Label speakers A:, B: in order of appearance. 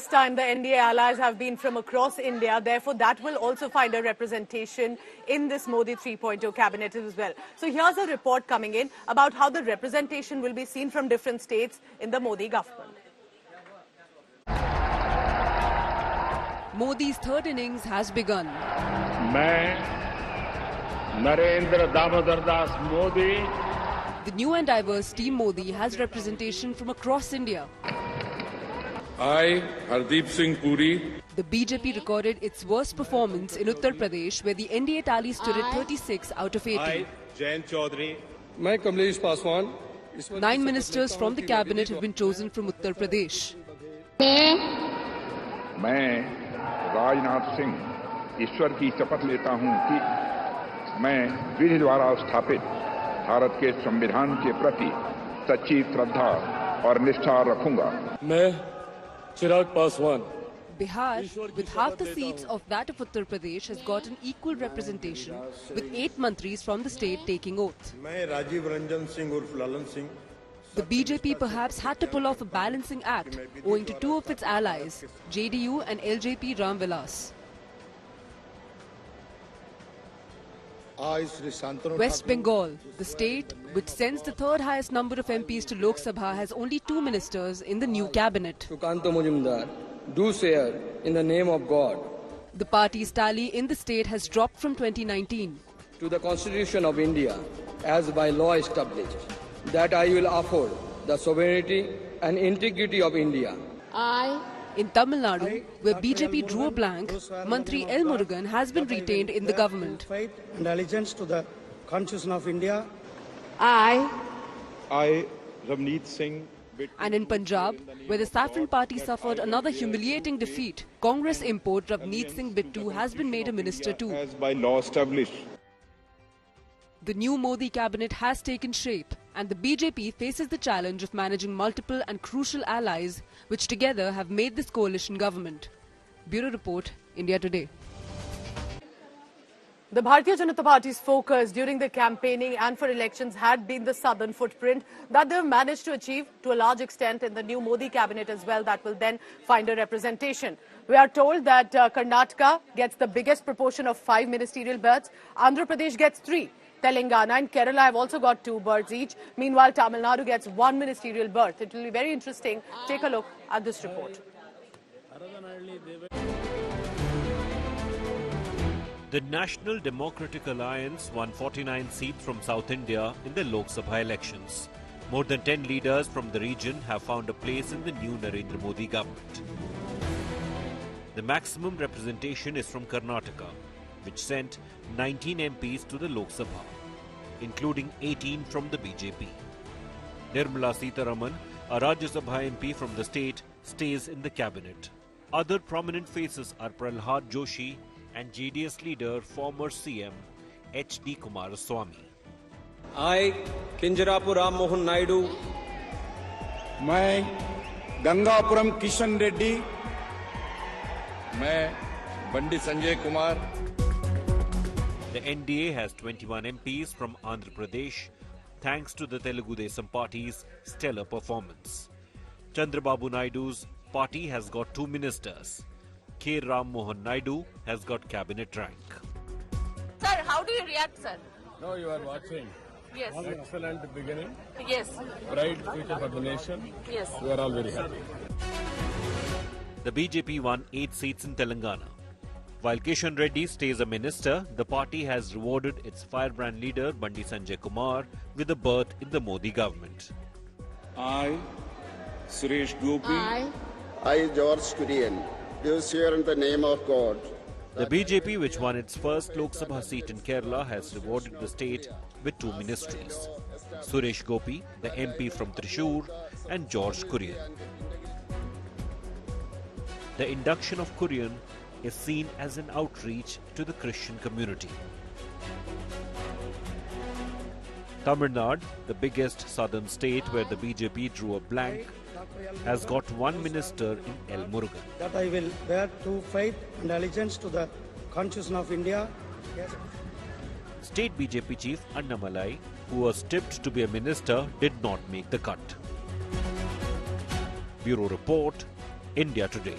A: this time the NDA allies have been from across India. Therefore, that will also find a representation in this Modi 3.0 cabinet as well. So here's a report coming in about how the representation will be seen from different states in the Modi government.
B: Modi's third innings has begun.
C: मैं Narendra Damodar Das Modi.
B: The new and diverse Team Modi has representation from across India.
C: I, Hardeep Singh Puri.
B: The BJP recorded its worst performance in Uttar Pradesh, where the NDA tally stood at 36 out of 80.
D: I, Jayant Chaudhary.
E: मैं Kamlesh Paswan.
B: 9 ministers from the cabinet have been chosen from Uttar Pradesh.
F: मैं राजनाथ सिंह ईश्वर की शपथ लेता हूं कि मैं विधि द्वारा स्थापित भारत के संविधान के प्रति सच्ची श्रद्धा और निष्ठा रखूंगा.
E: मैं Chirag Paswan.
B: Bihar, with half the seats of that of Uttar Pradesh, has gotten equal representation, with 8 mantris from the state taking oath.
D: मैं राजीव रंजन सिंह उर्फ Lalan Singh.
B: The BJP perhaps had to pull off a balancing act owing to 2 of its allies, JDU and LJP Ram Vilas. West Bengal, the state which sends the third highest number of MPs to Lok Sabha, has only 2 ministers in the new cabinet.
E: Sukanta Mujumdar, do swear in the name of God.
B: The party's tally in the state has dropped from 2019.
E: To the Constitution of India, as by law established, that I will uphold the sovereignty and integrity of India.
B: In Tamil Nadu, where BJP drew a blank, Mantri L. Murugan has been retained in the government.
G: And allegiance to the Constitution of India.
D: I, Ravneet Singh.
B: And in Punjab, where the Saffron Party suffered another humiliating defeat, Congress import Ravneet Singh Bittu has been made a minister too.
C: As by law established.
B: The new Modi cabinet has taken shape, and the BJP faces the challenge of managing multiple and crucial allies, which together have made this coalition government. Bureau Report, India Today.
A: The Bharatiya Janata Party's focus during the campaigning and for elections had been the southern footprint that they've managed to achieve to a large extent in the new Modi cabinet as well, that will then find a representation. We are told that Karnataka gets the biggest proportion of 5 ministerial berths, Andhra Pradesh gets 3. Telangana and Kerala have also got 2 berths each. Meanwhile, Tamil Nadu gets 1 ministerial berth. It will be very interesting. Take a look at this report.
H: The National Democratic Alliance won 49 seats from South India in the Lok Sabha elections. More than 10 leaders from the region have found a place in the new Narendra Modi government. The maximum representation is from Karnataka, which sent 19 MPs to the Lok Sabha, including 18 from the BJP. Nirmala Sitharaman, a Rajya Sabha MP from the state, stays in the cabinet. Other prominent faces are Prahlad Joshi and JDS leader, former CM H.D. Kumaraswamy.
E: I, Kinjarapu Ram Mohan Naidu.
I: मैं गंगापुरम किशन रेड्डी.
C: मैं Bandi Sanjay Kumar.
H: The NDA has 21 MPs from Andhra Pradesh, thanks to the Telugu Desam party's stellar performance. Chandrababu Naidu's party has got 2 ministers. K. Ram Mohan Naidu has got cabinet rank.
A: Sir, how do you react, sir?
E: Now you are watching.
A: Yes.
E: Excellent beginning.
A: Yes.
E: Bright future for the nation.
A: Yes.
E: We are all very happy.
H: The BJP won 8 seats in Telangana. While Kishan Reddy stays a minister, the party has rewarded its firebrand leader Bandi Sanjay Kumar with a berth in the Modi government.
C: I, Suresh Gopi.
J: I, George Kurian, do swear in the name of God.
H: The BJP, which won its first Lok Sabha seat in Kerala, has rewarded the state with 2 ministries. Suresh Gopi, the MP from Thrissur, and George Kurian. The induction of Kurian is seen as an outreach to the Christian community. Tamil Nadu, the biggest southern state where the BJP drew a blank, has got 1 minister in L. Murugan.
G: That I will bear true faith and allegiance to the Constitution of India. Yes.
H: State BJP chief Annamalai, who was tipped to be a minister, did not make the cut. Bureau Report, India Today.